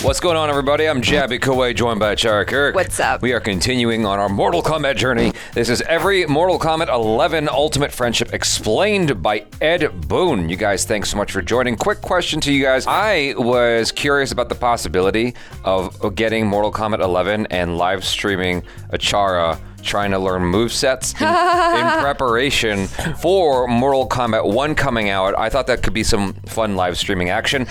What's going on, everybody? I'm Jabby Koway, joined by Chara Kirk. What's up? We are continuing on our Mortal Kombat journey. This is every Mortal Kombat 11 Ultimate Friendship explained by Ed Boon. You guys, thanks so much for joining. Quick question to you guys. I was curious about the possibility of getting Mortal Kombat 11 and live streaming Chara trying to learn movesets in preparation for Mortal Kombat 1 coming out. I thought that could be some fun live streaming action.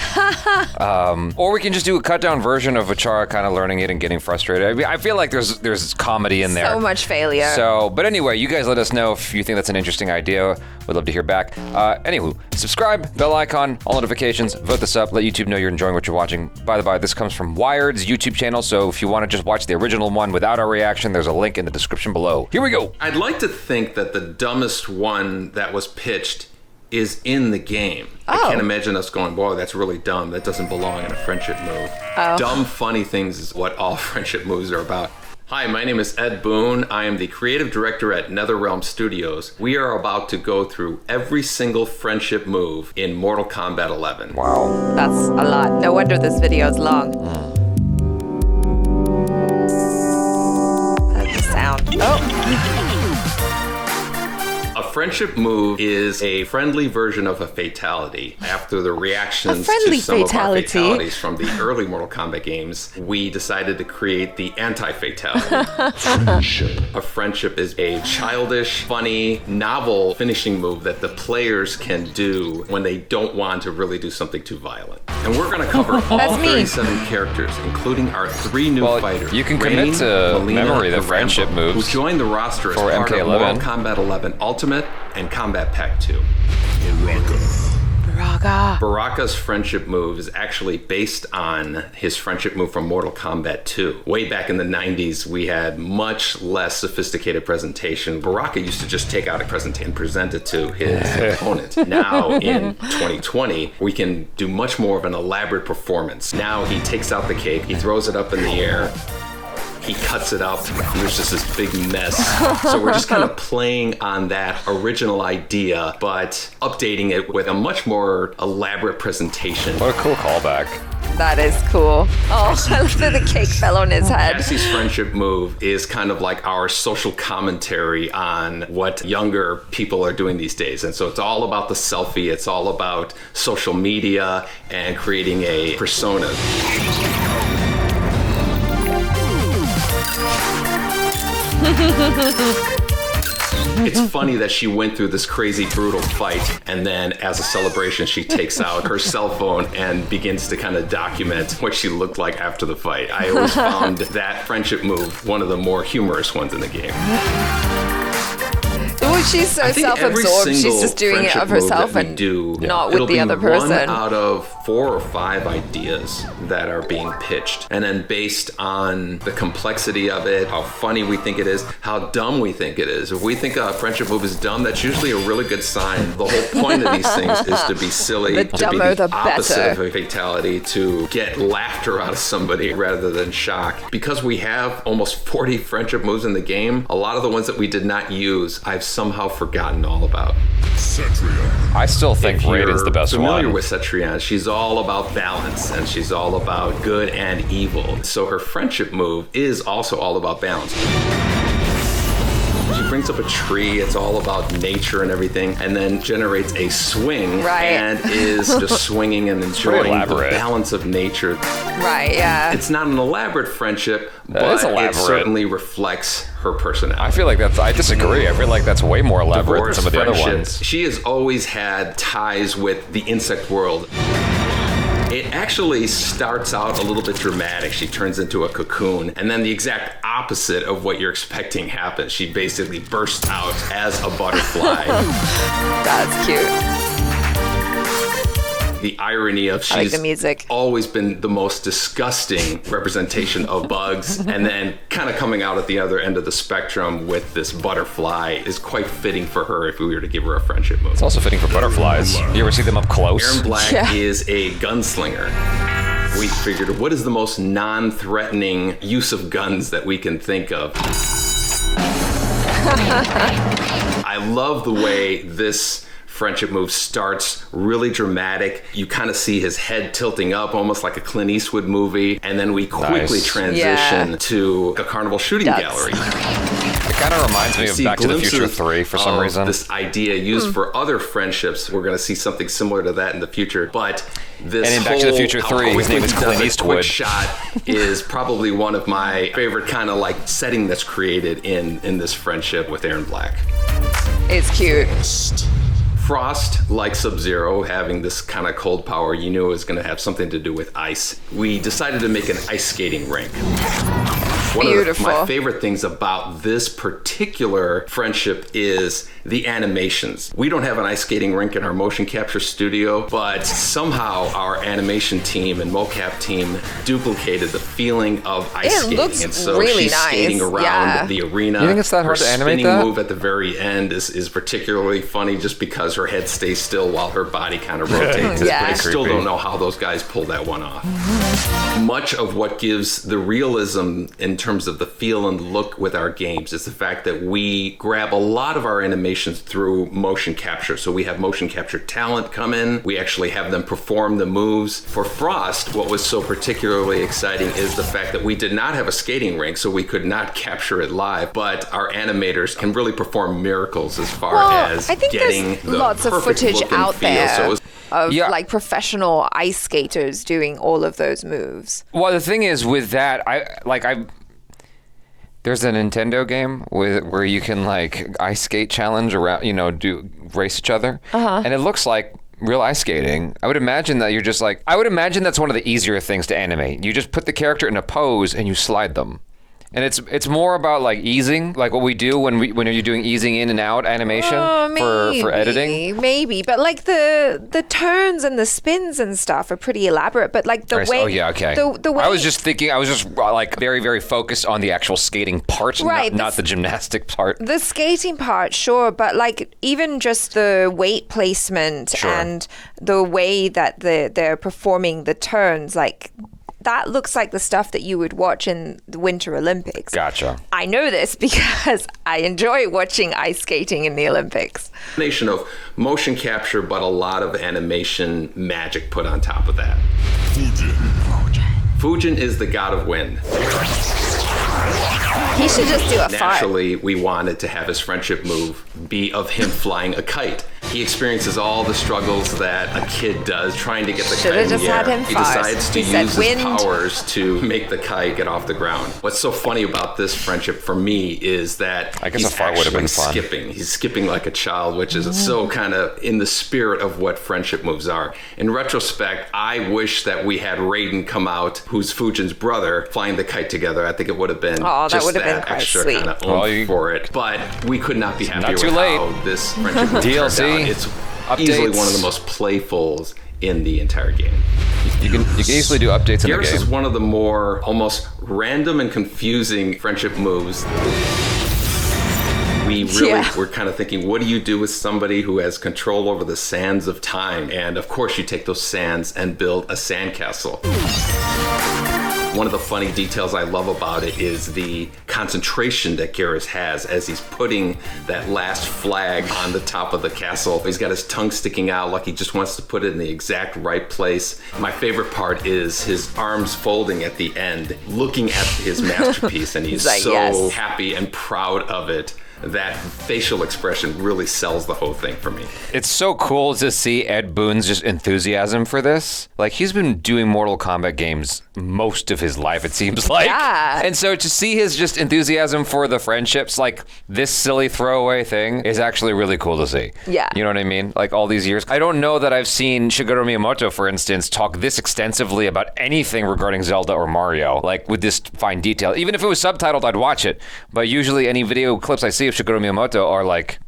Or we can just do a cut down version of Chara kind of learning it and getting frustrated. I mean, I feel like there's comedy in there. So much failure. But anyway, you guys let us know if you think that's an interesting idea. We'd love to hear back. Anywho, subscribe, bell icon, all notifications, vote this up, let YouTube know you're enjoying what you're watching. By the by, this comes from Wired's YouTube channel, so if you want to just watch the original one without our reaction, there's a link in the description below. Here we go. I'd like to think that the dumbest one that was pitched is in the game. I can't imagine us going, boy, that's really dumb. That doesn't belong in a friendship move. Dumb, funny things is what all friendship moves are about. Hi, my name is Ed Boon. I am the creative director at NetherRealm Studios. We are about to go through every single friendship move in Mortal Kombat 11. Wow. That's a lot. No wonder this video is long. That's the sound. Oh. A friendship move is a friendly version of a fatality. After the reactions to some of our fatalities from the early Mortal Kombat games, we decided to create the anti-fatality. Friendship. A friendship is a childish, funny, novel finishing move that the players can do when they don't want to really do something too violent. And we're going to cover all 37 characters, including our 3 new fighters. You can commit to memory the friendship moves who joined the roster as part MK11. of Mortal Kombat 11 Ultimate and Combat Pack 2. Baraka's friendship move is actually based on his friendship move from Mortal Kombat 2. Way back in the 90s, we had much less sophisticated presentation. Baraka used to just take out a presentation and present it to his opponent. Now, in 2020, we can do much more of an elaborate performance. Now, he takes out the cake, he throws it up in the air, he cuts it up, and there's just this big mess. So we're just kind of playing on that original idea, but updating it with a much more elaborate presentation. What a cool callback. That is cool. Oh, I love that the cake fell on his head. Cassie's friendship move is kind of like our social commentary on what younger people are doing these days. And so it's all about the selfie, it's all about social media and creating a persona. It's funny that she went through this crazy, brutal fight, and then as a celebration, she takes out her cell phone and begins to kind of document what she looked like after the fight. I always found that friendship move one of the more humorous ones in the game. Well, she's so self-absorbed. She's just doing it of herself and not with the other person. One out of 4 or 5 ideas that are being pitched. And then based on the complexity of it, how funny we think it is, how dumb we think it is. If we think a friendship move is dumb, that's usually a really good sign. The whole point of these things is to be silly, the to be the opposite better. of a fatality, to get laughter out of somebody rather than shock. Because we have almost 40 friendship moves in the game, a lot of the ones that we did not use, I've somehow forgotten all about. Cetrion. I still think Raiden's the best one. Familiar with Cetrion, she's all about balance and she's all about good and evil. So her friendship move is also all about balance. She brings up a tree, it's all about nature and everything, and then generates a swing and is just swinging and enjoying the balance of nature. Right, yeah. It's not an elaborate friendship, but it certainly reflects her personality. I feel like I disagree. I feel like that's way more elaborate than some of the other ones. She has always had ties with the insect world. It actually starts out a little bit dramatic. She turns into a cocoon, and then the exact opposite of what you're expecting happens. She basically bursts out as a butterfly. That's cute. The irony of she's always been the most disgusting representation of bugs, and then kind of coming out at the other end of the spectrum with this butterfly is quite fitting for her if we were to give her a friendship move. It's also fitting for butterflies. You ever see them up close? Erron Black is a gunslinger. We figured, what is the most non-threatening use of guns that we can think of? I love the way this friendship move starts really dramatic. You kind of see his head tilting up, almost like a Clint Eastwood movie. And then we quickly transition to a carnival shooting gallery. It kind of reminds me of Back to the Future 3 for some reason. This idea used for other friendships. We're going to see something similar to that in the future. But this and in Back to the Future 3, his name is Clint Eastwood. Quick shot is probably one of my favorite kind of like setting that's created in this friendship with Erron Black. It's cute. Frost, like Sub-Zero, having this kind of cold power, you knew it was going to have something to do with ice. We decided to make an ice skating rink. Beautiful. One of my favorite things about this particular friendship is the animations. We don't have an ice skating rink in our motion capture studio, but somehow our animation team and mocap team duplicated the feeling of ice skating. Looks and so really she's skating around the arena. You think it's that hard to animate that? Her spinning move at the very end is particularly funny just because her head stays still while her body kind of rotates. Yeah. I still don't know how those guys pulled that one off. Much of what gives the realism in terms of the feel and look with our games is the fact that we grab a lot of our animations through motion capture. So we have motion capture talent come in. We actually have them perform the moves. For Frost, what was so particularly exciting is the fact that we did not have a skating rink, so we could not capture it live, but our animators can really perform miracles as far as getting the lots of footage out there. So of like professional ice skaters doing all of those moves. Well, the thing is with that, there's a Nintendo game where you can like ice skate challenge around, race each other, and it looks like real ice skating. I would imagine that that's one of the easier things to animate. You just put the character in a pose and you slide them. And it's more about like easing, like what we do when you're doing easing in and out animation for editing. Maybe, but like the turns and the spins and stuff are pretty elaborate. But like the way, the way I was just like very, very focused on the actual skating part, not the gymnastic part. The skating part, sure, but like even just the weight placement and the way that they're performing the turns, like. That looks like the stuff that you would watch in the Winter Olympics. Gotcha. I know this because I enjoy watching ice skating in the Olympics. Combination of motion capture, but a lot of animation magic put on top of that. Fujin is the god of wind. He should just do a fart. Naturally, we wanted to have his friendship move be of him flying a kite. He experiences all the struggles that a kid does trying to get the kite in the air. He decides to use his powers to make the kite get off the ground. What's so funny about this friendship for me is that he's actually skipping. He's skipping like a child, which is so kind of in the spirit of what friendship moves are. In retrospect, I wish that we had Raiden come out, who's Fujin's brother, flying the kite together. I think it would have been that extra kind of oomph for it. But we could not be happier with how this friendship move turned out. It's easily one of the most playfuls in the entire game. You can easily do updates in the game. Geras is one of the more almost random and confusing friendship moves. We really were kind of thinking, what do you do with somebody who has control over the sands of time? And of course you take those sands and build a sandcastle. One of the funny details I love about it is the concentration that Geras has as he's putting that last flag on the top of the castle. He's got his tongue sticking out like he just wants to put it in the exact right place. My favorite part is his arms folding at the end, looking at his masterpiece, and he's like, so happy and proud of it. That facial expression really sells the whole thing for me. It's so cool to see Ed Boon's just enthusiasm for this. Like, he's been doing Mortal Kombat games most of his life, it seems like. Yeah. And so to see his just enthusiasm for the friendships, like this silly throwaway thing, is actually really cool to see. Yeah. You know what I mean? Like, all these years. I don't know that I've seen Shigeru Miyamoto, for instance, talk this extensively about anything regarding Zelda or Mario, like with this fine detail. Even if it was subtitled, I'd watch it. But usually any video clips I see of Shigeru Miyamoto are like,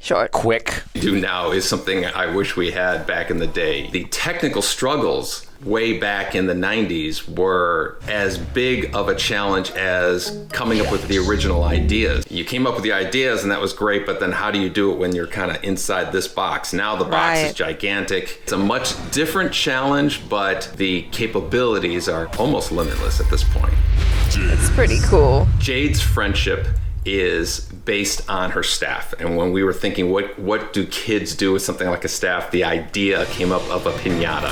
short, quick. Do now is something I wish we had back in the day. The technical struggles way back in the 90s were as big of a challenge as coming up with the original ideas. You came up with the ideas and that was great, but then how do you do it when you're kind of inside this box? Now the box is gigantic. It's a much different challenge, but the capabilities are almost limitless at this point. It's pretty cool. Jade's friendship is based on her staff. And when we were thinking, what do kids do with something like a staff, the idea came up of a piñata.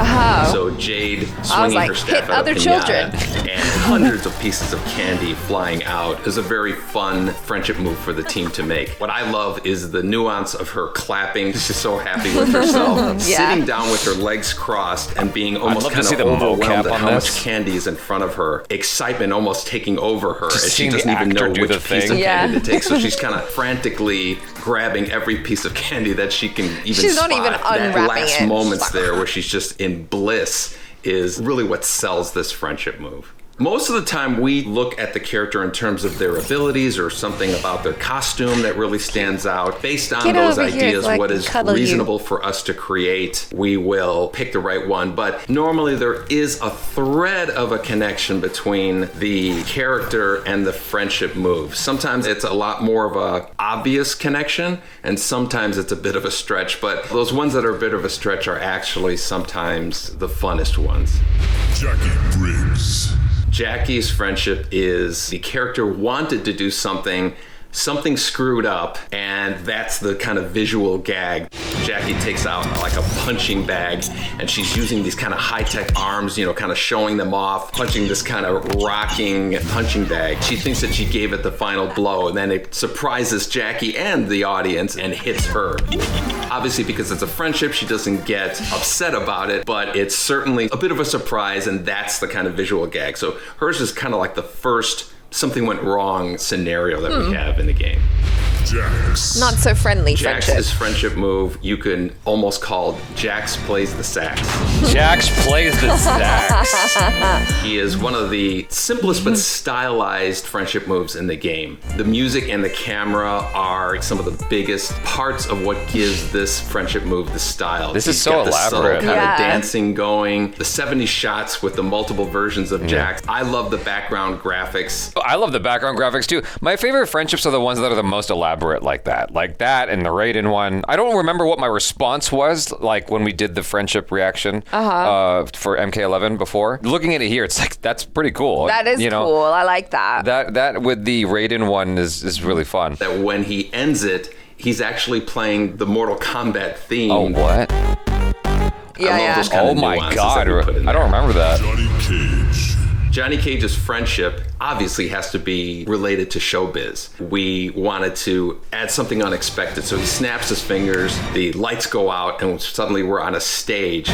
Oh. So Jade swinging her staff hit at other a piñata children. and hundreds of pieces of candy flying out is a very fun friendship move for the team to make. What I love is the nuance of her clapping. She's so happy with herself, sitting down with her legs crossed and being almost kind of overwhelmed at how much candy is in front of her. Excitement almost taking over her as she doesn't even know which piece of candy to take. So she's kind of frantically grabbing every piece of candy that she can even She's spot. not even unwrapping that last it. moments there where she's just in bliss is really what sells this friendship move. Most of the time we look at the character in terms of their abilities or something about their costume that really stands out. Based on those ideas, what is reasonable for us to create, we will pick the right one. But normally there is a thread of a connection between the character and the friendship move. Sometimes it's a lot more of a obvious connection, and sometimes it's a bit of a stretch. But those ones that are a bit of a stretch are actually sometimes the funnest ones. Jackie Briggs. Jackie's friendship is the character wanted to do something screwed up, and that's the kind of visual gag. Jackie takes out like a punching bag, and she's using these kind of high-tech arms, kind of showing them off, punching this kind of rocking punching bag. She thinks that she gave it the final blow, and then it surprises Jackie and the audience and hits her. Obviously, because it's a friendship, she doesn't get upset about it, but it's certainly a bit of a surprise, and that's the kind of visual gag. So hers is kind of like the first something went wrong scenario that we have in the game. Jax. Not so friendly friendship. Jax's friendship move, you can almost call Jax plays the sax. Jax plays the sax. He is one of the simplest but stylized friendship moves in the game. The music and the camera are some of the biggest parts of what gives this friendship move the style. This is He's so got the elaborate. subtle kind of dancing going, the 70s shots with the multiple versions of Jax. I love the background graphics. I love the background graphics too. My favorite friendships are the ones that are the most elaborate like that and the Raiden one. I don't remember what my response was like when we did the friendship reaction for MK11 before. Looking at it here, it's like, that's pretty cool. That is cool. I like that. That with the Raiden one is really fun. That when he ends it, he's actually playing the Mortal Kombat theme. Oh, what? I love those kind of my nuances God. that we put in I don't there. remember that. Johnny Cage. Johnny Cage's friendship obviously has to be related to showbiz. We wanted to add something unexpected, so he snaps his fingers, the lights go out, and suddenly we're on a stage.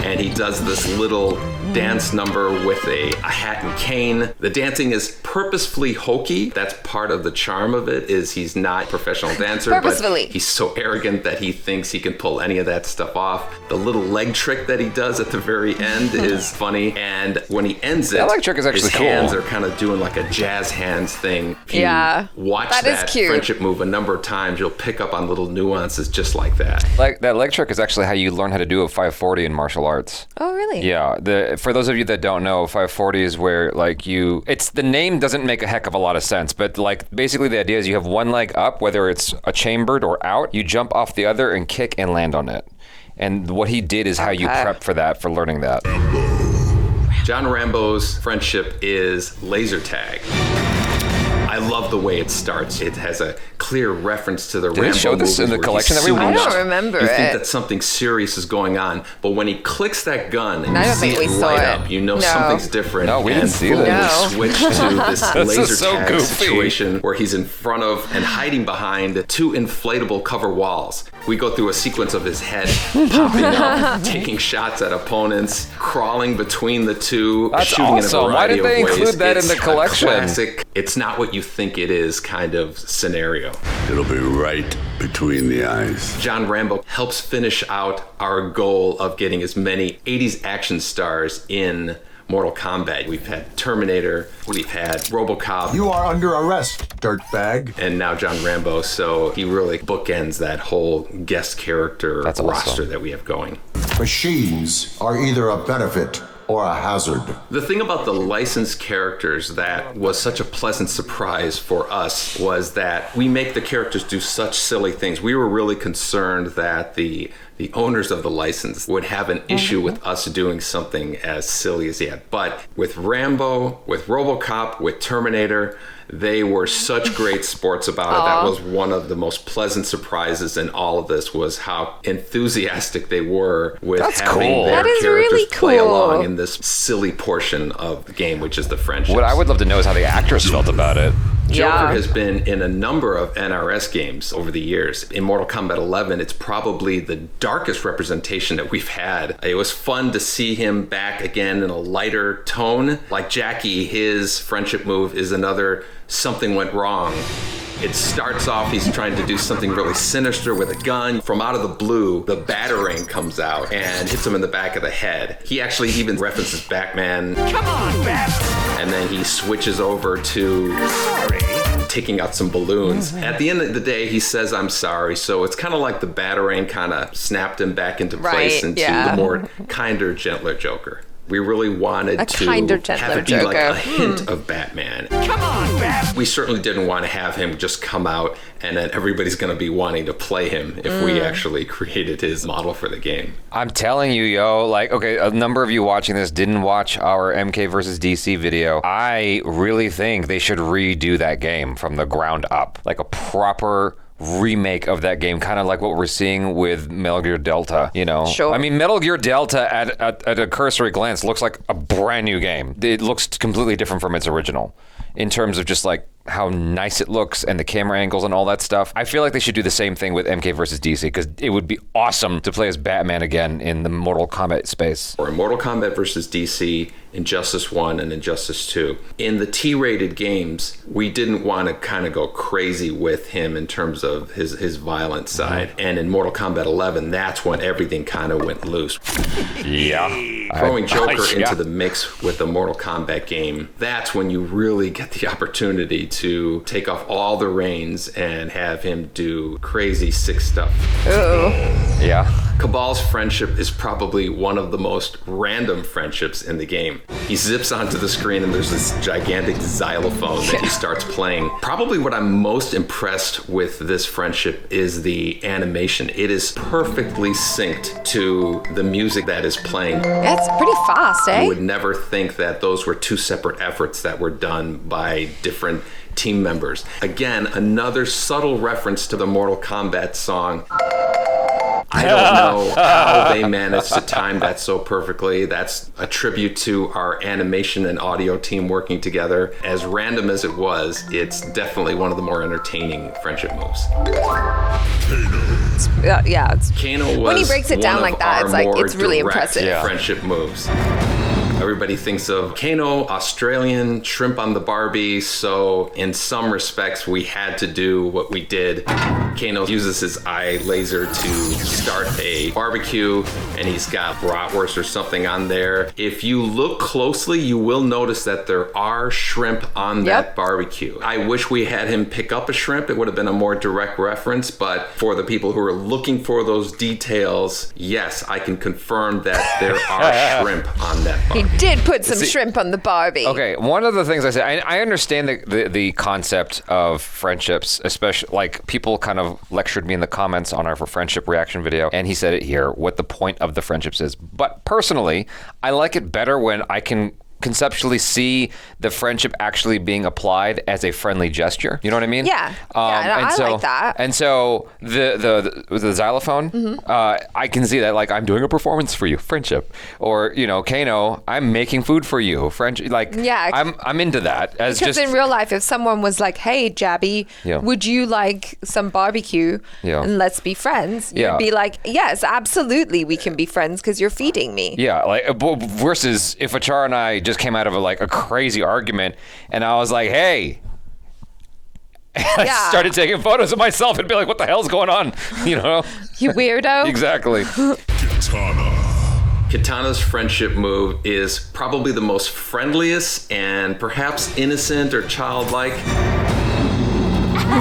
And he does this little dance number with a hat and cane. The dancing is purposefully hokey. That's part of the charm of it, is he's not a professional dancer, Purposefully. but he's so arrogant that he thinks he can pull any of that stuff off. The little leg trick that he does at the very end is funny. And when he ends it, That leg trick is actually his cool. hands are kind of doing like a jazz hands thing. If you watch that is cute. friendship move a number of times, you'll pick up on little nuances just like that. Like that leg trick is actually how you learn how to do a 540 in martial arts. Oh, really? Yeah. For those of you that don't know, 540 is where it's the name doesn't make a heck of a lot of sense, but like basically the idea is you have one leg up, whether it's a chambered or out, you jump off the other and kick and land on it. And what he did is how you prep for that, for learning that. John Rambo's friendship is laser tag. I love the way it starts. It has a clear reference to the Rambo they show this movies in the where collection he's that we suiting watched? I up. don't remember You think it. that something serious is going on, but when he clicks that gun and I you don't see think we it saw light it. up, you know No. something's different. No, we didn't and see boom, that. we switch to this This laser is so tag goofy. situation where he's in front of and hiding behind two inflatable cover walls. We go through a sequence of his head popping up, taking shots at opponents, crawling between the two, That's shooting awesome. in a Why variety did they of ways. include that in It's the collection? A classic, it's not what you think it is kind of scenario. It'll be right between the eyes. John Rambo helps finish out our goal of getting as many 80s action stars in Mortal Kombat. We've had Terminator, we've had RoboCop, You are under arrest, dirtbag. and now John Rambo. So he really bookends that whole guest character That's roster awesome. that we have going. Machines are either a benefit or a hazard. The thing about the licensed characters that was such a pleasant surprise for us was that we make the characters do such silly things. We were really concerned that the the owners of the license would have an issue with us doing something as silly as that. But with Rambo, with RoboCop, with Terminator, they were such great sports about it. That was one of the most pleasant surprises in all of this, was how enthusiastic they were with having their characters really play cool. along in this silly portion of the game, which is the friendship. What I would love to know is how the actress felt about it. Joker has been in a number of NRS games over the years. In Mortal Kombat 11, it's probably the darkest representation that we've had. It was fun to see him back again in a lighter tone. Like Jackie, his friendship move is another something went wrong. It starts off, he's trying to do something really sinister with a gun. From out of the blue, the Batarang comes out and hits him in the back of the head. He actually even references Batman. Come on, Batman! And then he switches over to taking out some balloons. At the end of the day, he says, I'm sorry. So it's kind of like the Batarang kind of snapped him back into place into the more kinder, gentler Joker. We really wanted to have it be like a hint of Batman. Come on, Batman! We certainly didn't want to have him just come out and then everybody's going to be wanting to play him if we actually created his model for the game. I'm telling you, yo, like, okay, a number of you watching this didn't watch our MK versus DC video. I really think they should redo that game from the ground up, like a proper remake of that game, kind of like what we're seeing with Metal Gear Delta, you know? Sure. I mean, Metal Gear Delta at a cursory glance looks like a brand new game. It looks completely different from its original in terms of just like how nice it looks and the camera angles and all that stuff. I feel like they should do the same thing with MK versus DC, because it would be awesome to play as Batman again in the Mortal Kombat space. Or in Mortal Kombat versus DC, Injustice 1 and Injustice 2. In the T-rated games, we didn't want to kind of go crazy with him in terms of his violent side. And in Mortal Kombat 11, that's when everything kind of went loose. Yeah. Throwing Joker into the mix with the Mortal Kombat game, that's when you really get the opportunity to take off all the reins and have him do crazy, sick stuff. Yeah. Cabal's friendship is probably one of the most random friendships in the game. He zips onto the screen and there's this gigantic xylophone that he starts playing. Probably what I'm most impressed with this friendship is the animation. It is perfectly synced to the music that is playing. That's pretty fast, eh? You would never think that those were two separate efforts that were done by different team members. Again, another subtle reference to the Mortal Kombat song. I don't know how they managed to time that so perfectly. That's a tribute to our animation and audio team working together. As random as it was, it's definitely one of the more entertaining friendship moves. Kano was when he breaks it down like that, it's like it's really impressive. Friendship moves. Everybody thinks of Kano, Australian, shrimp on the Barbie, so in some respects we had to do what we did. Kano uses his eye laser to start a barbecue, and he's got bratwurst or something on there. If you look closely, you will notice that there are shrimp on that barbecue. I wish we had him pick up a shrimp. It would have been a more direct reference, but for the people who are looking for those details, yes, I can confirm that there are shrimp on that barbecue. He did put some shrimp on the Barbie. Okay, one of the things I said, I understand the concept of friendships, especially like people kind of lectured me in the comments on our friendship reaction video, and he said it here, what the point of the friendships is. But personally, I like it better when I can conceptually see the friendship actually being applied as a friendly gesture. You know what I mean? Yeah. I like that. And so the xylophone, I can see that, like, I'm doing a performance for you, friendship. Or, you know, Kano, I'm making food for you, friendship. Like, I'm into that. Because in real life, if someone was like, hey, Jabby, would you like some barbecue? And let's be friends. You'd be like, yes, absolutely, we can be friends because you're feeding me. Yeah, like, versus if Achara and I just came out of a crazy argument and I was like, hey, I started taking photos of myself and be like, what the hell's going on? You know? You weirdo. Exactly. Kitana's friendship move is probably the most friendliest and perhaps innocent or childlike.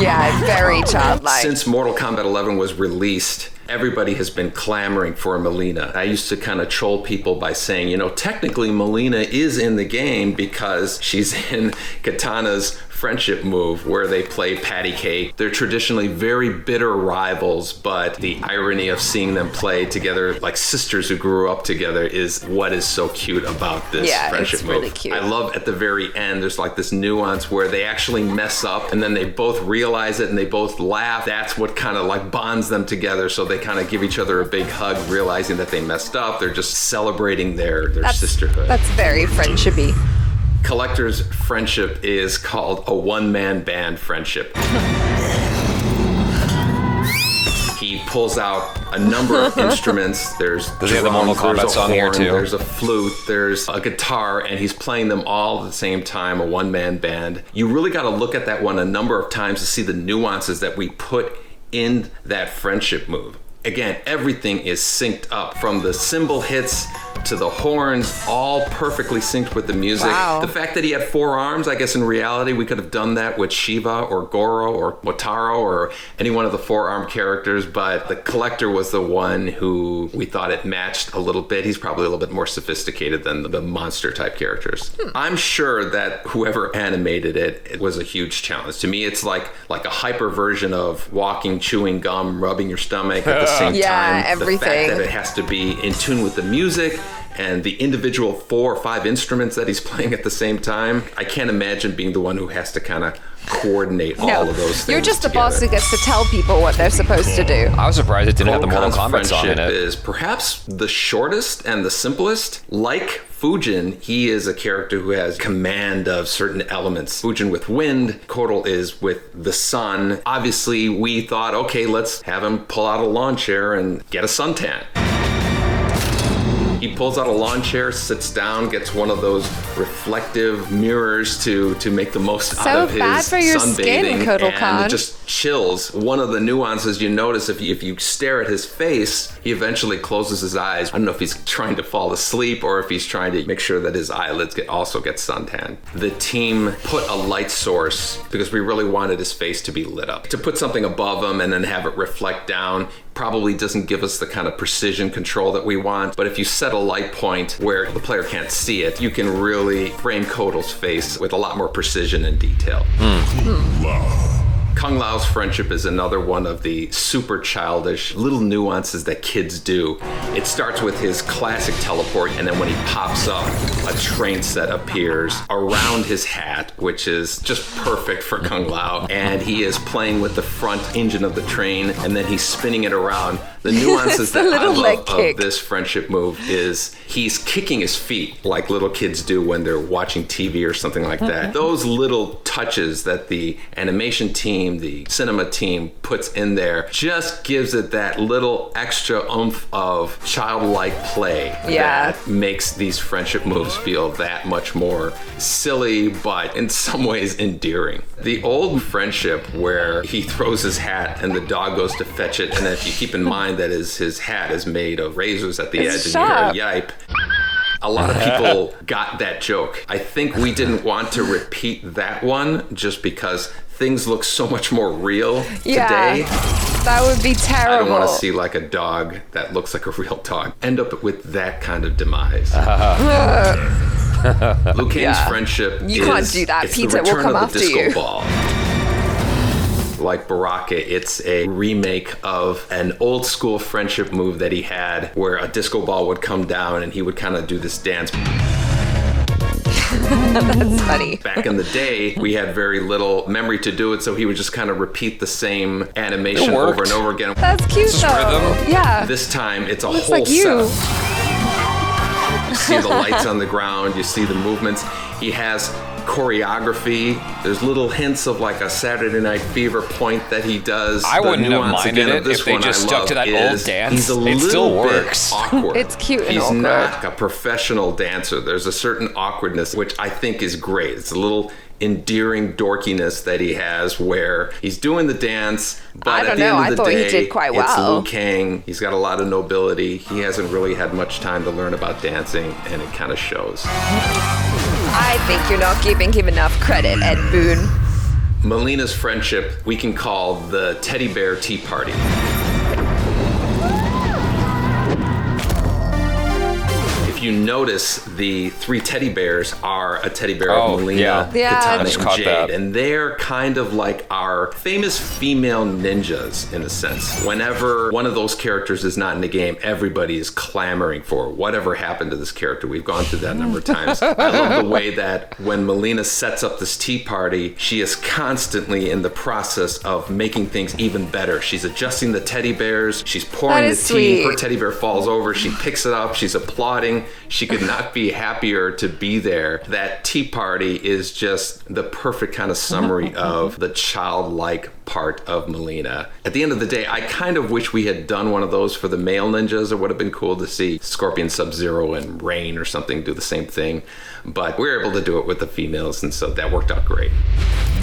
Yeah, very childlike. Since Mortal Kombat 11 was released, everybody has been clamoring for Mileena. I used to kind of troll people by saying, you know, technically Mileena is in the game because she's in Kitana's friendship move where they play patty cake. They're traditionally very bitter rivals, but the irony of seeing them play together like sisters who grew up together is what is so cute about this friendship move. Really cute. I love at the very end, there's like this nuance where they actually mess up and then they both realize it and they both laugh. That's what kind of like bonds them together. So they kind of give each other a big hug, realizing that they messed up. They're just celebrating their sisterhood. That's very friendshipy. Collector's friendship is called a one-man band friendship. He pulls out a number of instruments. There's he have the Mortal Kombat song here too? There's a flute, there's a guitar, and he's playing them all at the same time, a one-man band. You really got to look at that one a number of times to see the nuances that we put in that friendship move. Again, everything is synced up from the cymbal hits to the horns, all perfectly synced with the music. Wow. The fact that he had 4 arms, I guess in reality, we could have done that with Shiva or Goro or Motaro or any one of the 4-armed characters, but the Collector was the one who we thought it matched a little bit. He's probably a little bit more sophisticated than the monster type characters. I'm sure that whoever animated it was a huge challenge. To me, it's like a hyper version of walking, chewing gum, rubbing your stomach at the same time. Everything. The fact that it has to be in tune with the music and the individual 4 or 5 instruments that he's playing at the same time. I can't imagine being the one who has to kind of coordinate all of those things. You're just the together. boss who gets to tell people what they're supposed to do. I was surprised it didn't have the Mortal Kodokan's Kombat song in friendship it. is perhaps the shortest and the simplest. Like Fujin, he is a character who has command of certain elements. Fujin with wind, Kotal is with the sun. Obviously, we thought, okay, let's have him pull out a lawn chair and get a suntan. He pulls out a lawn chair, sits down, gets one of those reflective mirrors to make the most out of his bad for your sunbathing, skin, Kotal and Khan. it just chills. One of the nuances you notice if you stare at his face, he eventually closes his eyes. I don't know if he's trying to fall asleep or if he's trying to make sure that his eyelids also get suntan. The team put a light source because we really wanted his face to be lit up. To put something above him and then have it reflect down probably doesn't give us the kind of precision control that we want, but if you set a light point where the player can't see it, you can really frame Kotal's face with a lot more precision and detail. Kung Lao's friendship is another one of the super childish little nuances that kids do. It starts with his classic teleport, and then when he pops up, a train set appears around his hat, which is just perfect for Kung Lao. And he is playing with the front engine of the train, and then he's spinning it around. The nuances that I love of this friendship move is he's kicking his feet like little kids do when they're watching TV or something like that. Those little touches that the animation team, the cinema team puts in there just gives it that little extra oomph of childlike play that makes these friendship moves feel that much more silly, but in some ways endearing. The old friendship where he throws his hat and the dog goes to fetch it, and if you keep in mind that his hat is made of razors at the edge and you hear a yipe, a lot of people got that joke. I think we didn't want to repeat that one just because things look so much more real today. That would be terrible. I don't want to see like a dog that looks like a real dog end up with that kind of demise. Liu Kang's friendship you can't do that. Peter will come after you. Ball. Like Baraka, it's a remake of an old school friendship move that he had where a disco ball would come down and he would kind of do this dance. That's funny. Back in the day, we had very little memory to do it, so he would just kind of repeat the same animation over and over again. That's cute though. Rhythm. Yeah. This time, it's a Looks whole like you. setup. You see the lights on the ground, you see the movements. He has choreography. There's little hints of like a Saturday Night Fever point that he does. I wouldn't have minded it if they just stuck to that old dance. It still works. Awkward. It's cute and He's awkward. not a professional dancer. There's a certain awkwardness, which I think is great. It's a little endearing dorkiness that he has where he's doing the dance, but at the end of the day, he did quite it's well. Liu Kang. He's got a lot of nobility. He hasn't really had much time to learn about dancing, and it kind of shows. I think you're not giving him enough credit, Ed Boon. Melina's friendship we can call the Teddy Bear Tea Party. If you notice, the 3 teddy bears are a teddy bear Oh, of Melina, yeah. Yeah. Katana, Just and caught Jade. that. And they're kind of like our famous female ninjas, in a sense. Whenever one of those characters is not in the game, everybody is clamoring for whatever happened to this character. We've gone through that a number of times. I love the way that when Melina sets up this tea party, she is constantly in the process of making things even better. She's adjusting the teddy bears. She's pouring That the is tea. Her sweet. teddy bear falls over. She picks it up. She's applauding. She could not be happier to be there. That tea party is just the perfect kind of summary of the childlike part of Melina. At the end of the day, I kind of wish we had done one of those for the male ninjas. It would have been cool to see Scorpion, Sub-Zero, and Rain or something do the same thing. But we were able to do it with the females, and so that worked out great.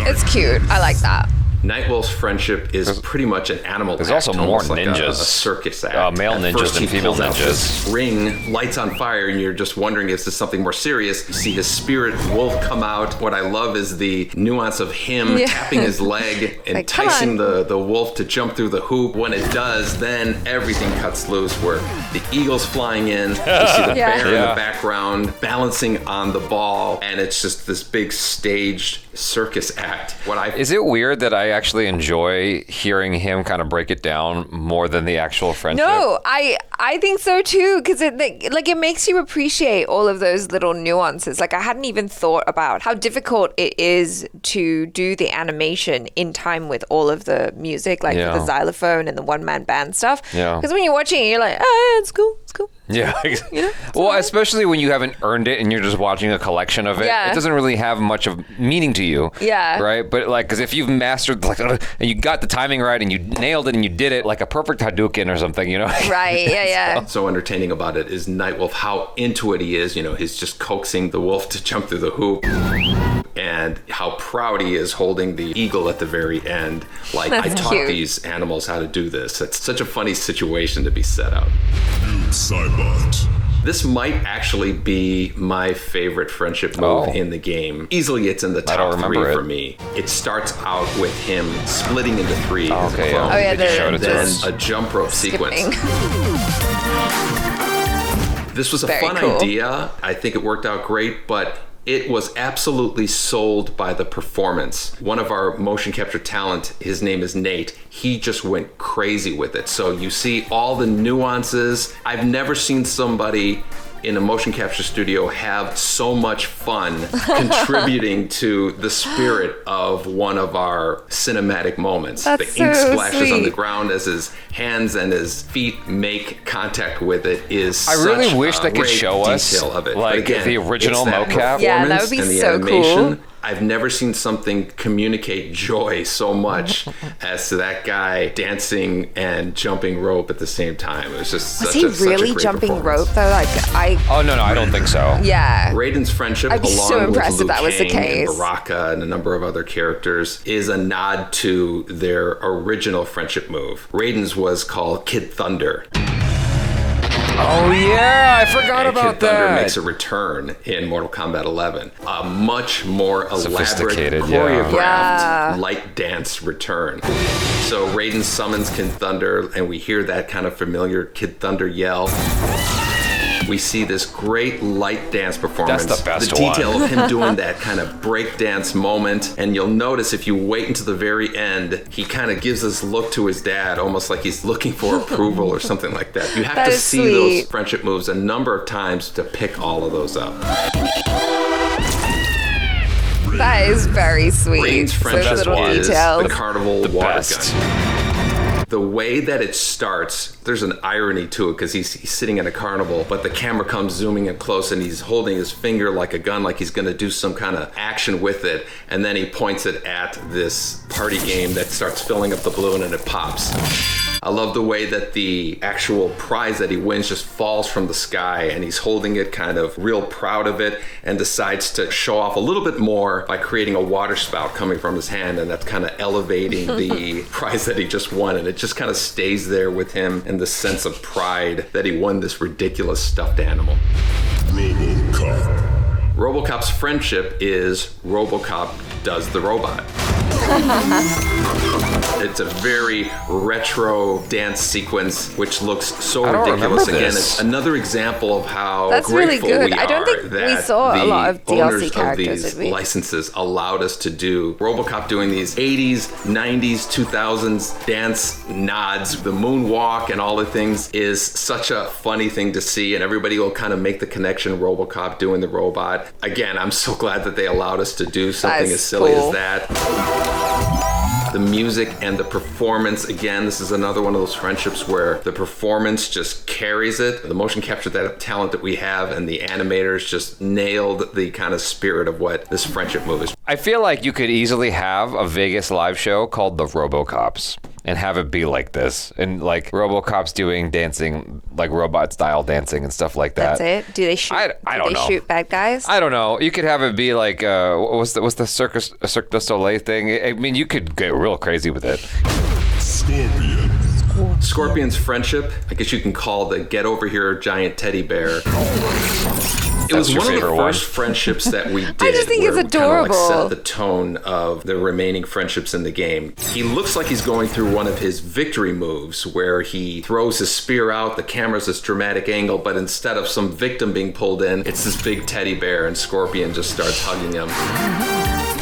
It's cute. I like that. Nightwolf's friendship is pretty much an animal There's act, also more almost like ninjas. a circus act. Male At ninjas first than he female pulls out ninjas. this ring, lights on fire, and you're just wondering, is this something more serious? You see his spirit wolf come out. What I love is the nuance of him tapping his leg, Like, come enticing on. the wolf to jump through the hoop. When it does, then everything cuts loose, where the eagle's flying in, you see the Yeah. bear in Yeah. the background balancing on the ball, and it's just this big staged circus act. Is it weird that I actually enjoy hearing him kind of break it down more than the actual friendship? No, I think so too, because it makes you appreciate all of those little nuances. Like, I hadn't even thought about how difficult it is to do the animation in time with all of the music, like Yeah. the xylophone and the one-man band stuff. Yeah. Because when you're watching it, you're like, oh, it's cool, it's cool. Yeah. Well, especially when you haven't earned it and you're just watching a collection of it. Yeah. It doesn't really have much of meaning to you. Yeah. Right? But like, because if you've mastered, like, and you got the timing right and you nailed it and you did it like a perfect Hadouken or something, you know? Right, yeah. So entertaining about it is Nightwolf, how into it he is. You know, he's just coaxing the wolf to jump through the hoop, and how proud he is holding the eagle at the very end. Like, I That's taught cute. these animals how to do this. It's such a funny situation to be set up. Cybot. This might actually be my favorite friendship move Oh. in the game. Easily, it's in the I don't top 3 remember it. for me. It starts out with him splitting into 3 as a okay, clone. yeah. Oh, yeah, They just showed it to Then us. a jump rope sequence. Skipping. This was a Very fun cool. idea. I think it worked out great, but it was absolutely sold by the performance. One of our motion capture talent, his name is Nate, he just went crazy with it. So you see all the nuances. I've never seen somebody in a motion capture studio have so much fun contributing to the spirit of one of our cinematic moments. That's the ink so splashes on the sweet. ground as his hands and his feet make contact with it is I really such wish a they could great show us, detail of it. like, But again, the original it's that mocap. Yeah, that would be performance and the so animation. cool. I've never seen something communicate joy so much as to that guy dancing and jumping rope at the same time. It was just Was such he a, such a really great jumping performance. rope though? Like, Oh, no, I don't think so. yeah. Raiden's friendship, I'd be along so with impressed Liu if that was the Kang case. and Baraka and a number of other characters, is a nod to their original friendship move. Raiden's was called Kid Thunder. Oh, yeah. I forgot And about Kid Thunder that. makes a return in Mortal Kombat 11. A much more elaborate, Sophisticated, yeah. choreographed Yeah. light dance return. So Raiden summons Kid Thunder, and we hear that kind of familiar Kid Thunder yell. We see this great light dance performance. That's the best The detail one. of him doing that kind of break dance moment. And you'll notice if you wait until the very end, he kind of gives this look to his dad, almost like he's looking for approval or something like that. You have That to is see sweet. those friendship moves a number of times to pick all of those up. That is very sweet. Raiden's Those friendship little is details. the carnival water best. gun. The way that it starts, there's an irony to it because he's sitting in a carnival, but the camera comes zooming in close and he's holding his finger like a gun, like he's going to do some kind of action with it. And then he points it at this party game that starts filling up the balloon and it pops. I love the way that the actual prize that he wins just falls from the sky and he's holding it kind of real proud of it and decides to show off a little bit more by creating a water spout coming from his hand, and that's kind of elevating the prize that he just won, and it just kind of stays there with him and the sense of pride that he won this ridiculous stuffed animal. RoboCop. RoboCop's friendship is RoboCop does the robot. It's a very retro dance sequence, which looks so I don't ridiculous. remember Again, this. it's another example of how That's really grateful good. we I don't are think we that saw a the lot of DLC owners characters, of these did we? licenses allowed us to do RoboCop doing these 80s, 90s, 2000s dance nods. The moonwalk and all the things is such a funny thing to see, and everybody will kind of make the connection. RoboCop doing the robot. Again, I'm so glad that they allowed us to do something as silly cool. as that. The music and the performance, again, this is another one of those friendships where the performance just carries it. The motion capture that talent that we have and the animators just nailed the kind of spirit of what this friendship movie is. I feel like you could easily have a Vegas live show called the RoboCops and have it be like this. And like RoboCops doing dancing, like robot style dancing and stuff like that. That's it? Do they shoot? I don't do they know. shoot bad guys? I don't know. You could have it be like, what's the Cirque du Soleil thing? I mean, you could get real crazy with it. Scorpion. Scorpion's friendship, I guess you can call the get over here giant teddy bear. It was your one of the favorite one. first friendships that we did. just think where it's we kinda, like, adorable. set the tone of the remaining friendships in the game. He looks like he's going through one of his victory moves where he throws his spear out, the camera's this dramatic angle, but instead of some victim being pulled in, it's this big teddy bear and Scorpion just starts hugging him.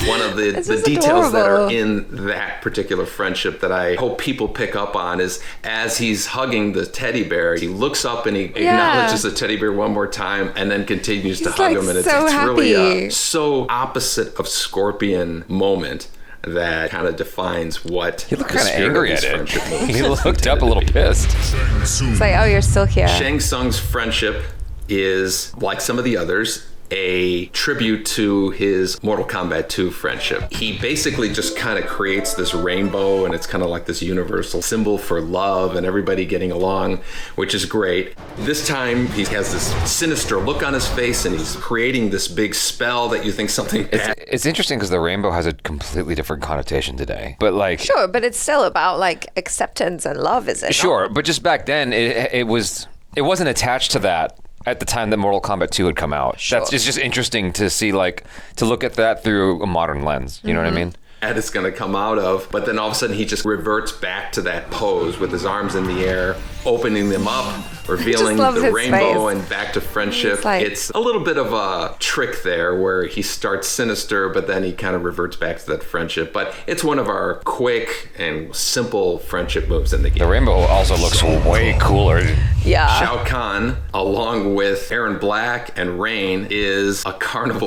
One of the just details that are adorable. in that particular friendship that I hope people pick up on is as he's hugging the teddy bear, he looks up and he acknowledges the teddy bear one more time and then continues to He's, hug like, him. And it's so really happy. so opposite of Scorpion moment that kind of defines what He looked the kind of spirit angry of at these it. friendship moves He is looked up a little intended to be. pissed. Shang Tsung. It's like, oh, you're still here. Shang Tsung's friendship is, like some of the others, a tribute to his Mortal Kombat 2 friendship. He basically just kind of creates this rainbow, and it's kind of like this universal symbol for love and everybody getting along, which is great. This time, he has this sinister look on his face, and he's creating this big spell that you think something bad. It's interesting because the rainbow has a completely different connotation today. But like, Sure, but it's still about like acceptance and love, is it? sure, but just back then, it wasn't attached to that at the time that Mortal Kombat 2 had come out. Sure. It's just interesting to see, like, to look at that through a modern lens. You know what I mean? That it's going to come out of, but then all of a sudden he just reverts back to that pose with his arms in the air, opening them up, revealing love the his rainbow face. and back to friendship. He's like- It's a little bit of a trick there where he starts sinister, but then he kind of reverts back to that friendship. But it's one of our quick and simple friendship moves in the The game. rainbow also looks way cooler. Yeah. Shao Kahn, along with Aaron Black and Rain, is a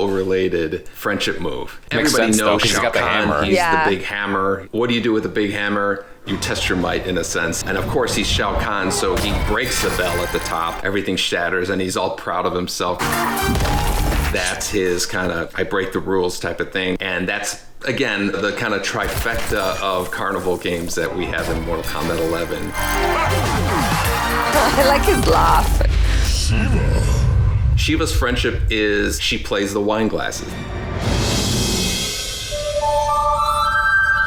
carnival-related friendship move. Makes Everybody sense, though, knows 'cause he's Shao got the Kahn. hammer. He's Yeah. the big hammer. What do you do with a big hammer? You test your might, in a sense. And of course, he's Shao Kahn, so he breaks the bell at the top. Everything shatters, and he's all proud of himself. That's his kind of I break the rules type of thing. And that's, again, the kind of trifecta of carnival games that we have in Mortal Kombat 11. I like his laugh. Shiva's friendship is she plays the wine glasses.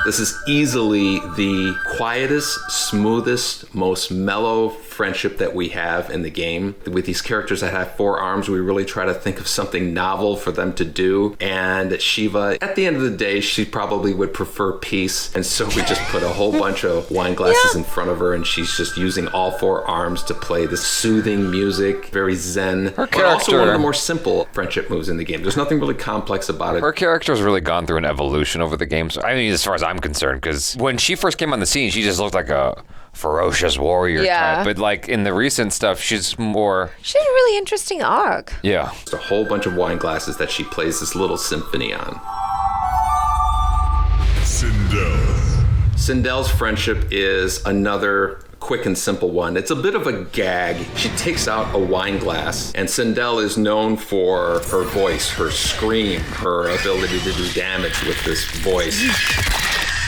This is easily the quietest, smoothest, most mellow friendship that we have in the game. With these characters that have 4 arms, we really try to think of something novel for them to do. And Shiva, at the end of the day, she probably would prefer peace. And so we just put a whole bunch of wine glasses in front of her, and she's just using all 4 arms to play this soothing music, very zen. Her But also one of character- the more simple friendship moves in the game. There's nothing really complex about it. Her character's really gone through an evolution over the games. I mean, as far as I'm concerned, because when she first came on the scene, she just looked like a ferocious warrior Yeah. type. But like in the recent stuff, she's more, She had a really interesting arc. yeah. Just a whole bunch of wine glasses that she plays this little symphony on. Sindel. Sindel's friendship is another quick and simple one. It's a bit of a gag. She takes out a wine glass, and Sindel is known for her voice, her scream, her ability to do damage with this voice.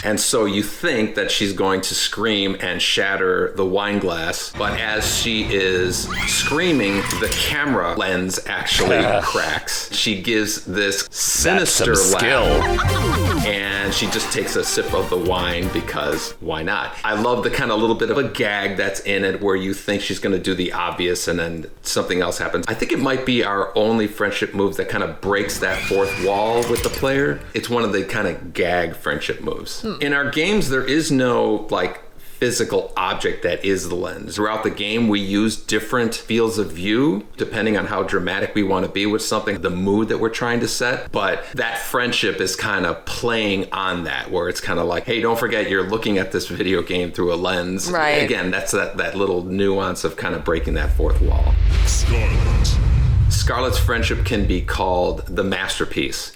And so you think that she's going to scream and shatter the wine glass, but as she is screaming, the camera lens actually cracks. She gives this sinister some skill. laugh, and she just takes a sip of the wine because why not? I love the kind of little bit of a gag that's in it where you think she's going to do the obvious and then something else happens. I think it might be our only friendship move that kind of breaks that fourth wall with the player. It's one of the kind of gag friendship moves. In our games, there is no, like, physical object that is the lens. Throughout the game, we use different fields of view depending on how dramatic we want to be with something, the mood that we're trying to set. But that friendship is kind of playing on that, where it's kind of like, hey, don't forget you're looking at this video game through a lens. Right. Again, that's that little nuance of kind of breaking that fourth wall. Scarlet. Scarlett's friendship can be called the masterpiece.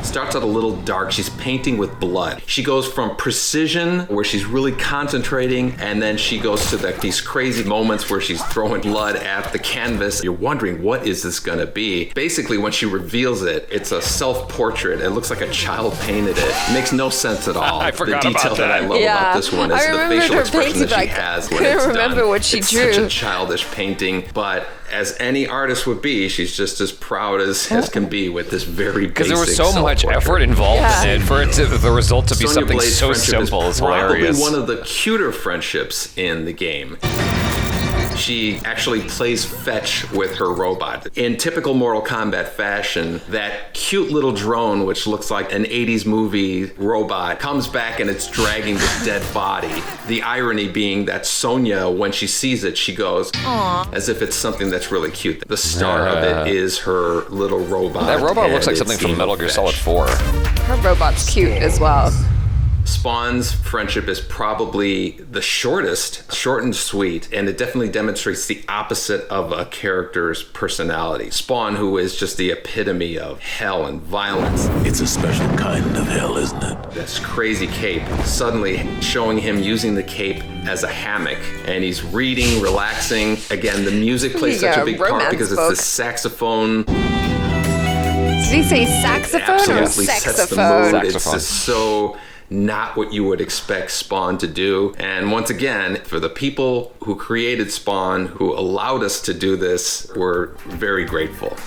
Starts out a little dark. She's painting with blood. She goes from precision, where she's really concentrating, and then she goes to these crazy moments where she's throwing blood at the canvas. You're wondering, what is this gonna be? Basically, when she reveals it, it's a self-portrait. It looks like a child painted it. It makes no sense at all. I forgot the detail about that. I love about this one is I the remembered facial her expression that she painting, has but I when it's couldn't remember done. what she It's drew. such a childish painting, but as any artist would be, she's just as proud as can be with this very basic Because there was so much self-portrait. effort involved in it for the result to be Sonya something Blade's so friendship simple. is It's probably hilarious. one of the cuter friendships in the game. She actually plays fetch with her robot. In typical Mortal Kombat fashion, that cute little drone, which looks like an 80s movie robot, comes back and it's dragging this dead body. The irony being that Sonya, when she sees it, she goes, "Aww," as if it's something that's really cute. The star of it is her little robot. That robot looks like and something its from game Metal of Gear fetch. Solid 4. Her robot's cute as well. Spawn's friendship is probably the shortest, short and sweet, and it definitely demonstrates the opposite of a character's personality. Spawn, who is just the epitome of hell and violence. It's a special kind of hell, isn't it? This crazy cape, suddenly showing him using the cape as a hammock, and he's reading, relaxing. Again, the music plays Yeah, such a big part romance because it's book. the saxophone. Did he say saxophone or Absolutely sets the saxophone? mood. It's Saxophone. just so not what you would expect Spawn to do. And once again, for the people who created Spawn, who allowed us to do this, we're very grateful.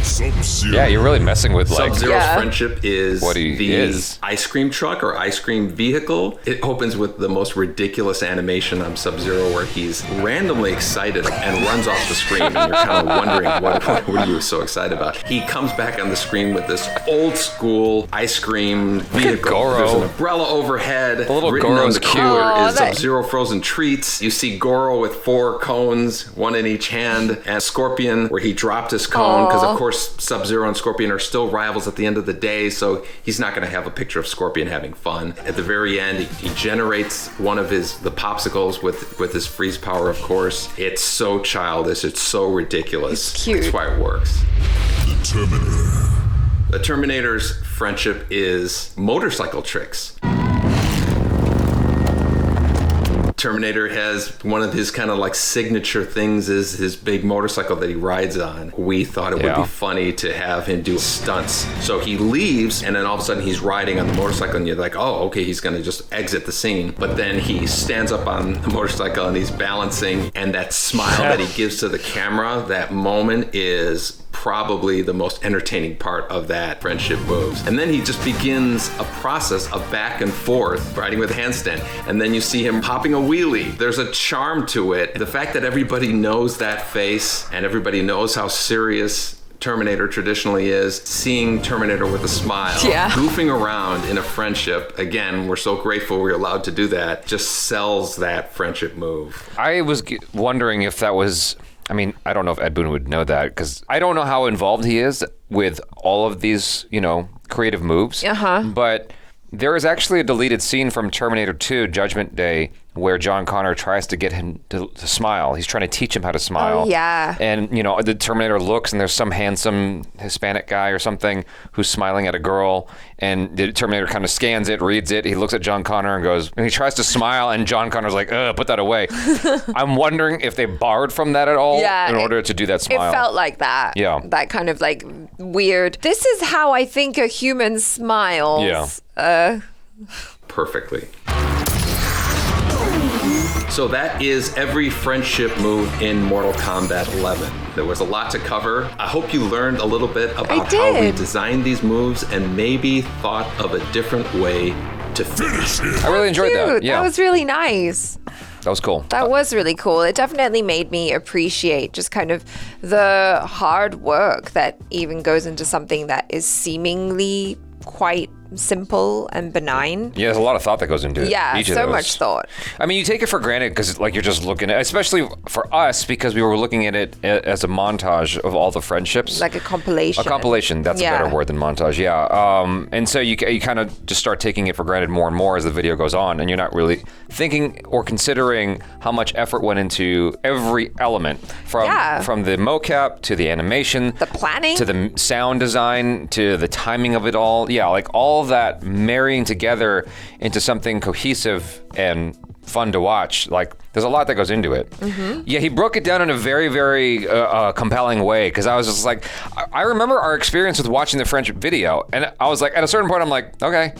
Sub-Zero. Yeah, you're really messing with like. Sub-Zero's Yeah. friendship is What he the is. ice cream truck or ice cream vehicle. It opens with the most ridiculous animation on Sub-Zero where he's randomly excited and runs off the screen, and you're kind of wondering what are you so excited about. He comes back on the screen with this old school ice cream vehicle. Goro. There's an umbrella overhead. The little Written on Goro's the cute. cooler Aw, is that- Sub-Zero frozen treats. You see Goro with 4 cones, one in each hand, and Scorpion where he dropped his cone because of course Sub-Zero and Scorpion are still rivals at the end of the day, so he's not going to have a picture of Scorpion having fun. At the very end, he generates one of the popsicles with his freeze power, of course. It's so childish, it's so ridiculous. It's cute. That's why it works. The Terminator. The Terminator's friendship is motorcycle tricks. Terminator has one of his kind of like signature things is his big motorcycle that he rides on. We thought it would Yeah. be funny to have him do stunts. So he leaves and then all of a sudden he's riding on the motorcycle and you're like, oh, okay, he's gonna just exit the scene. But then he stands up on the motorcycle and he's balancing, and that smile that he gives to the camera, that moment is probably the most entertaining part of that friendship moves. And then he just begins a process of back and forth, riding with a handstand. And then you see him popping a wheelie. There's a charm to it. The fact that everybody knows that face and everybody knows how serious Terminator traditionally is, seeing Terminator with a smile, Yeah. goofing around in a friendship, again, we're so grateful we're allowed to do that, just sells that friendship move. I was wondering if that was. I mean, I don't know if Ed Boon would know that because I don't know how involved he is with all of these, creative moves. But there is actually a deleted scene from Terminator 2 Judgment Day where John Connor tries to get him to smile. He's trying to teach him how to smile. Oh, yeah. And, the Terminator looks and there's some handsome Hispanic guy or something who's smiling at a girl. And the Terminator kind of scans it, reads it. He looks at John Connor and goes, and he tries to smile. And John Connor's like, put that away. I'm wondering if they borrowed from that at all in order to do that smile. It felt like that. Yeah. That kind of like weird. This is how I think a human smiles. Yeah. Perfectly. So that is every friendship move in Mortal Kombat 11. There was a lot to cover. I hope you learned a little bit about how we did. designed these moves and maybe thought of a different way to finish it. I really enjoyed that. Cute. Yeah. That was really nice. That was cool. That was really cool. It definitely made me appreciate just kind of the hard work that even goes into something that is seemingly quite simple and benign. Yeah, there's a lot of thought that goes into it. Yeah, each of so those. much thought. I mean, you take it for granted because, like, you're just looking at, especially for us, because we were looking at it as a montage of all the friendships. Like a compilation. A compilation. That's a better word than montage. Yeah. And so you kind of just start taking it for granted more and more as the video goes on, and you're not really thinking or considering how much effort went into every element from the mocap to the animation, the planning, to the sound design, to the timing of it all. Yeah, like all that marrying together into something cohesive and fun to watch. Like, there's a lot that goes into it. Mm-hmm. Yeah, he broke it down in a very, very compelling way, because I was just like, I remember our experience with watching the friendship video, and I was like, at a certain point, I'm like, okay.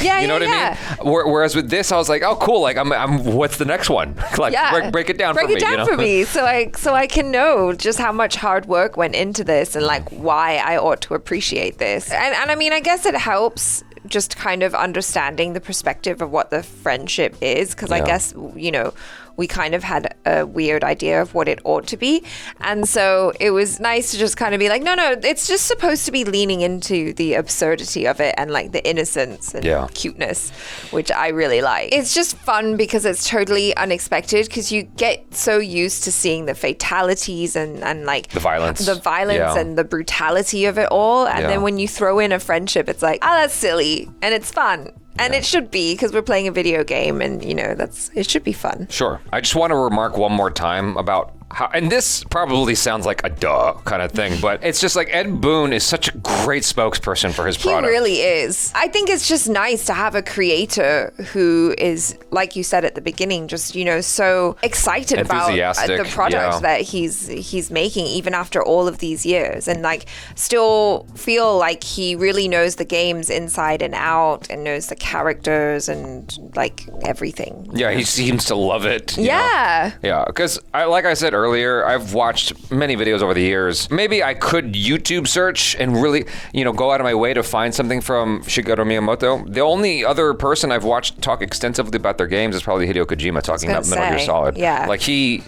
Yeah, you know what I mean? Whereas with this, I was like, oh, cool. Like, I'm what's the next one? Like, break it down for me. Break it down for me, so I can know just how much hard work went into this, and like why I ought to appreciate this. And I mean, I guess it helps just kind of understanding the perspective of what the friendship is, because I guess, you know, we kind of had a weird idea of what it ought to be. And so it was nice to just kind of be like, no, it's just supposed to be leaning into the absurdity of it and like the innocence and cuteness, which I really like. It's just fun because it's totally unexpected, because you get so used to seeing the fatalities and like the violence and the brutality of it all. And then when you throw in a friendship, it's like, oh, that's silly and it's fun. And it should be, because we're playing a video game, and you know, it should be fun. Sure. I just want to remark one more time about how, and this probably sounds like a duh kind of thing, but it's just like Ed Boon is such a great spokesperson for his product. He really is. I think it's just nice to have a creator who is, like you said at the beginning, just, you know, so excited about the product that he's making, even after all of these years, and like still feel like he really knows the games inside and out, and knows the characters and like everything. Yeah, he seems to love it. Yeah. Yeah, because like I said earlier, I've watched many videos over the years. Maybe I could YouTube search and really, you know, go out of my way to find something from Shigeru Miyamoto. The only other person I've watched talk extensively about their games is probably Hideo Kojima talking about Metal Gear Solid. Yeah. Like, he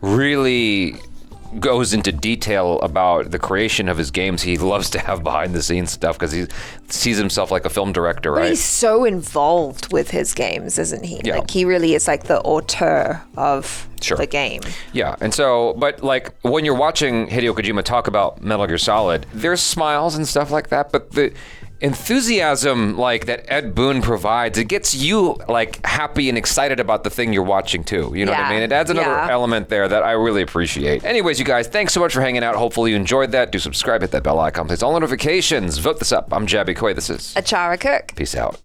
really goes into detail about the creation of his games. He loves to have behind the scenes stuff because he sees himself like a film director, right? But he's so involved with his games, isn't he? Yeah. Like, he really is like the auteur of the game. Yeah, and so, but like when you're watching Hideo Kojima talk about Metal Gear Solid, there's smiles and stuff like that, but the enthusiasm like that Ed Boon provides, it gets you like happy and excited about the thing you're watching too. You know what I mean? It adds another element there that I really appreciate. Anyways, you guys, thanks so much for hanging out. Hopefully you enjoyed that. Do subscribe, hit that bell icon, please. All notifications. Vote this up. I'm Jabby Coy. This is Achara Cook. Peace out.